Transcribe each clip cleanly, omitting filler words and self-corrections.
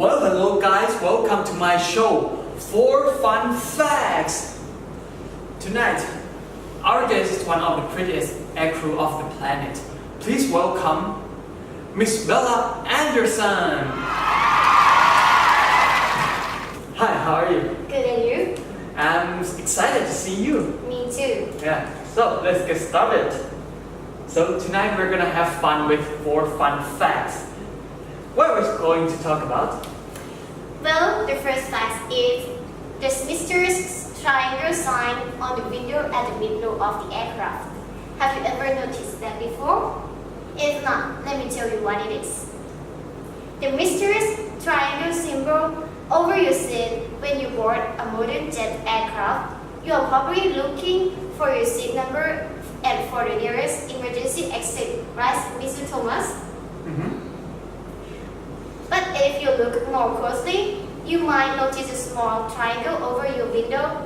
Well, hello guys, welcome to my show, 4 Fun Facts. Tonight, our guest is one of the prettiest aircrew of the planet. Please welcome Miss Bella Anderson. Hi, how are you? Good, and you? I'm excited to see you. Me too. Yeah, so let's get started. So tonight we're gonna have fun with 4 fun facts. What are we going to talk about? Well, the first fact is there's mysterious triangle sign on the window at the middle of the aircraft. Have you ever noticed that before? If not, let me tell you what it is. The mysterious triangle symbol over your seat when you board a modern jet aircraft, you are probably looking for your seat number and for the nearest emergency exit, right, Mr. Thomas? But if you look more closely, you might notice a small triangle over your window.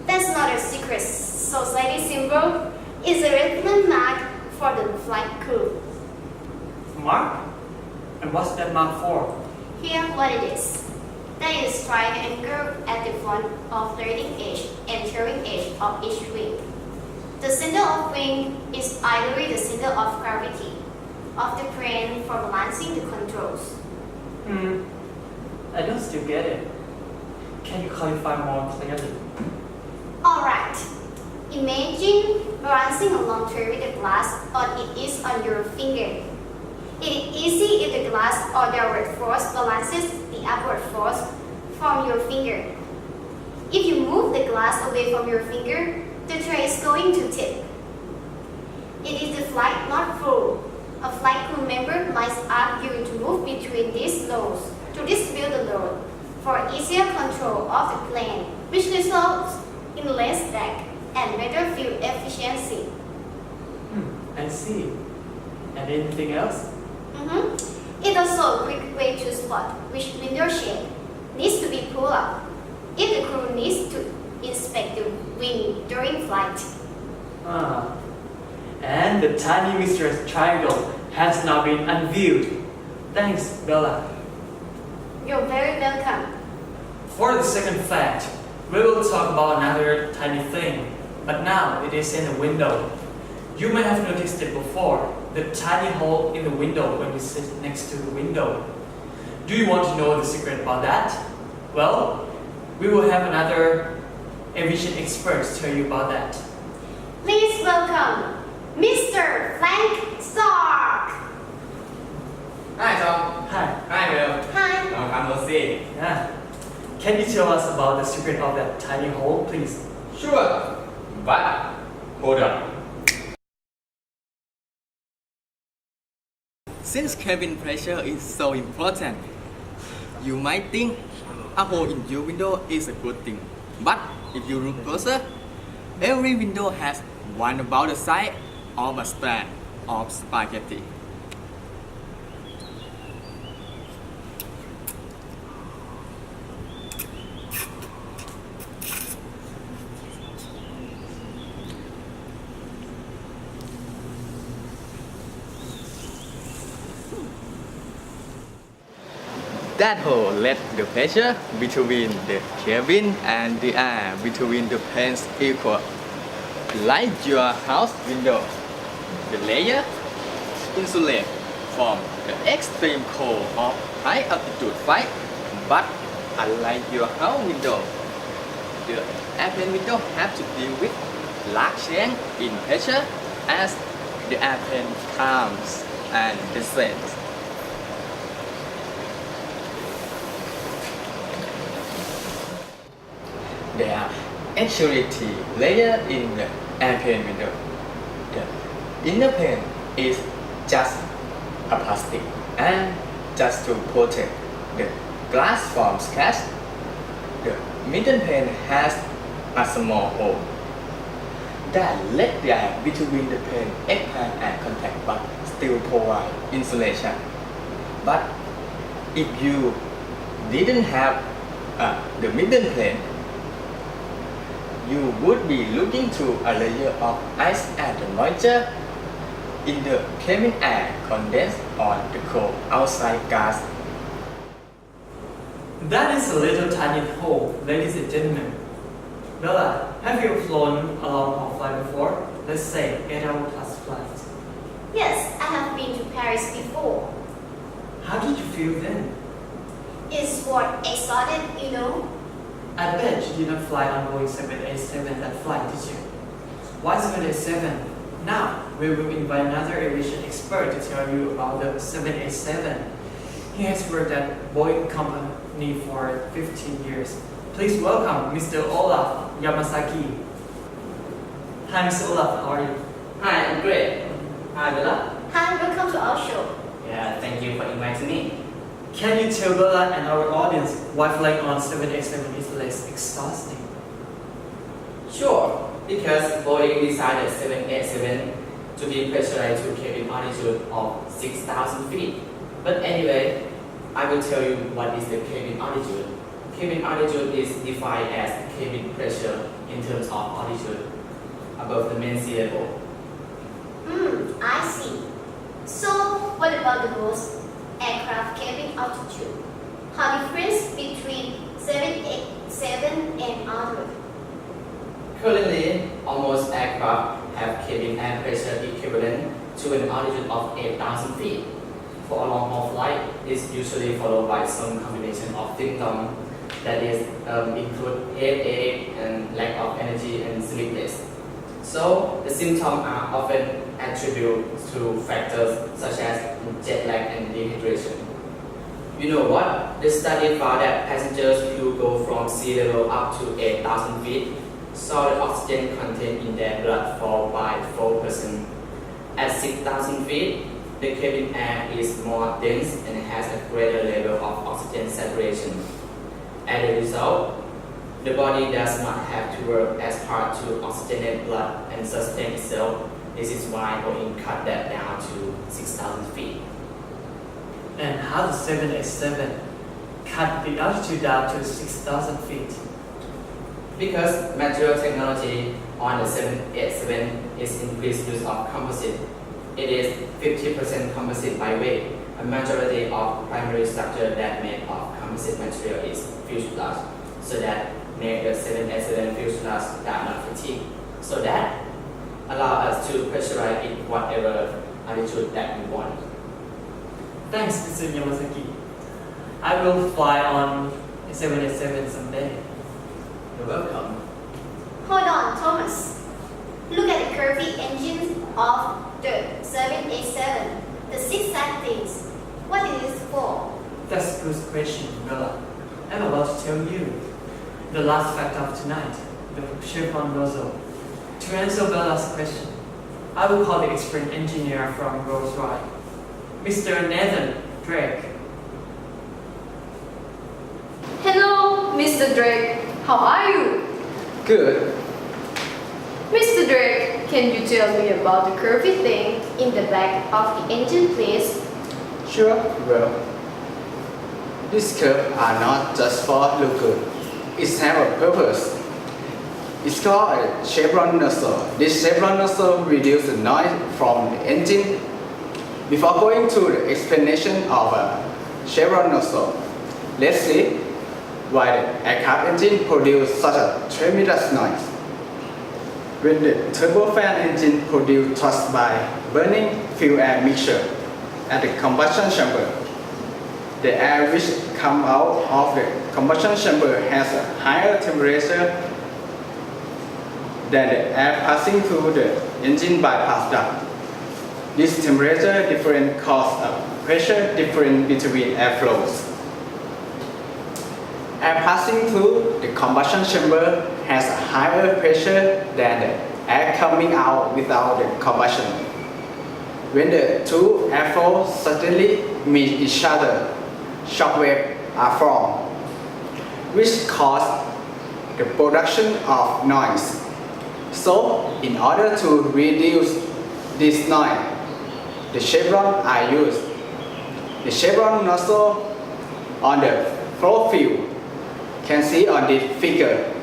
That's not a secret society symbol. It's a reference mark for the flight crew. Mark? And what's that mark for? Here what it is. That is triangle at the front of landing edge and turning edge of each wing. The center of wing is ideally the center of gravity of the plane for balancing the controls. I don't still get it. Can you clarify more clearly? Alright. Imagine balancing a long tray with a glass on it is on your finger. It is easy if the glass or downward force balances the upward force from your finger. If you move the glass away from your finger, the tray is going to tip. It is the flight not full. A flight crew member might ask you to move between these loads to distribute the load for easier control of the plane, which results in less drag and better fuel efficiency. I see. And anything else? It's also a quick way to spot which window shade needs to be pulled up if the crew needs to inspect the wing during flight. And the tiny mysterious triangle has now been unveiled. Thanks, Bella. You're very welcome. For the second fact, we will talk about another tiny thing, but now it is in the window. You may have noticed it before, the tiny hole in the window when you sit next to the window. Do you want to know the secret about that? Well, we will have another aviation expert tell you about that. Please welcome Mr. Frank Stark. Hi Tom. Hi. Hi Will. Hi. Long time no see. Yeah. Can you tell us about the secret of that tiny hole, please? Sure. But hold on. Since cabin pressure is so important, you might think a hole in your window is a good thing. But if you look closer, every window has one about the size of a strand of spaghetti. That hole let the pressure between the cabin and the air between the planes equal. Like your house window, the layer insulate from the extreme cold of high altitude flight. But unlike your house window, the airplane window have to deal with large change in pressure as the airplane climbs and descends. There are actually 3 layers in the airplane window. The inner pane is just a plastic and just to protect the glass from scratch. The middle pane has a small hole that let the air between the pane expand and contact but still provide insulation. But if you didn't have the middle pane, you would be looking through a layer of ice and the moisture in the cabin air condensed on the cold outside gas. That is a little tiny hole, ladies and gentlemen. Bella, have you flown a long-haul flight before? Let's say 8-hour plus flight. Yes, I have been to Paris before. How did you feel then? It's what excited, you know. I bet you did not fly on Boeing 787 that flight, did you? Why 787? Now, we will invite another aviation expert to tell you about the 787. He has worked at Boeing company for 15 years. Please welcome Mr. Olaf Yamasaki. Hi, Mr. Olaf, how are you? Hi, I'm great. Hi, Bella. Hi, welcome to our show. Yeah, thank you for inviting me. Can you tell Bella and our audience why flying on 787 is less exhausting? Sure, because Boeing designed 787 to be pressurized to cabin altitude of 6,000 feet. But anyway, I will tell you what is the cabin altitude. Cabin altitude is defined as cabin pressure in terms of altitude above the main sea level. I see. So, what about the most aircraft cabin altitude? How difference between 787 and other? Currently, almost aircraft have cabin air pressure equivalent to an altitude of 8,000 feet. For a long-haul flight, it's usually followed by some combination of symptoms that is include headache and lack of energy and sleepless. So the symptoms are often attributed to factors such as jet lag and dehydration. You know what? The study found that passengers who go from sea level up to 8,000 feet saw the oxygen content in their blood fall by 4%. At 6,000 feet, the cabin air is more dense and has a greater level of oxygen saturation. As a result, the body does not have to work as hard to oxygenate blood and sustain itself. This is why Boeing cut that down to 6,000 feet. And how does 787 cut the altitude down to 6,000 feet? Because material technology on the 787 is increased use of composite. It is 50% composite by weight. A majority of primary structure that made of composite material is fuselage, so that make the 787 fuselage does not fatigue. So that allow us to pressurize it whatever altitude that we want. Thanks, Mr. Yamasaki. I will fly on 787 someday. You're welcome. Hold on, Thomas. Look at the curvy engine of the 787. The zigzag things. What is it for? That's a good question, Bella. I'm about to tell you. The last fact of tonight, the chevron nozzle. To answer Bella's question, I will call the expert engineer from Rolls-Royce, Mr. Nathan Drake. Hello, Mr. Drake. How are you? Good. Mr. Drake, can you tell me about the curvy thing in the back of the engine, please? Sure. Well, these curves are not just for look good. It has a purpose. It's called a chevron nozzle. This chevron nozzle reduces the noise from the engine. Before going to the explanation of a chevron nozzle, let's see why the aircraft engine produces such a tremendous noise. When the turbofan engine produces thrust by burning fuel air mixture at the combustion chamber, the air which comes out of the combustion chamber has a higher temperature than the air passing through the engine bypass duct. This temperature difference causes a pressure difference between airflows. Air passing through the combustion chamber has a higher pressure than the air coming out without the combustion. When the two airflows suddenly meet each other, shock waves are formed, which cause the production of noise. So, in order to reduce this noise, the chevron are used. The chevron nozzle on the flow field can see on this figure.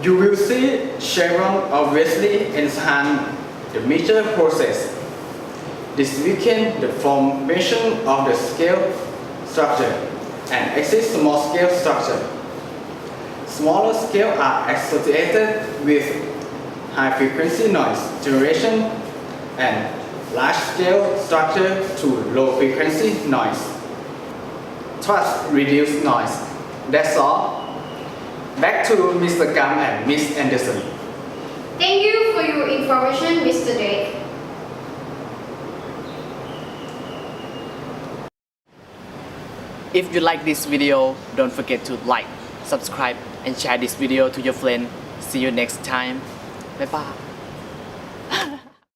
You will see chevron obviously enhance the mixture process. This weakens the formation of the scale structure. and exist small scale structure. Smaller scale are associated with high frequency noise generation and large scale structure to low frequency noise. Thus reduce noise. That's all. Back to Mr. Gam and Miss Anderson. Thank you for your information, Mr. Drake. If you like this video, don't forget to like, subscribe and share this video to your friends. See you next time. Bye bye.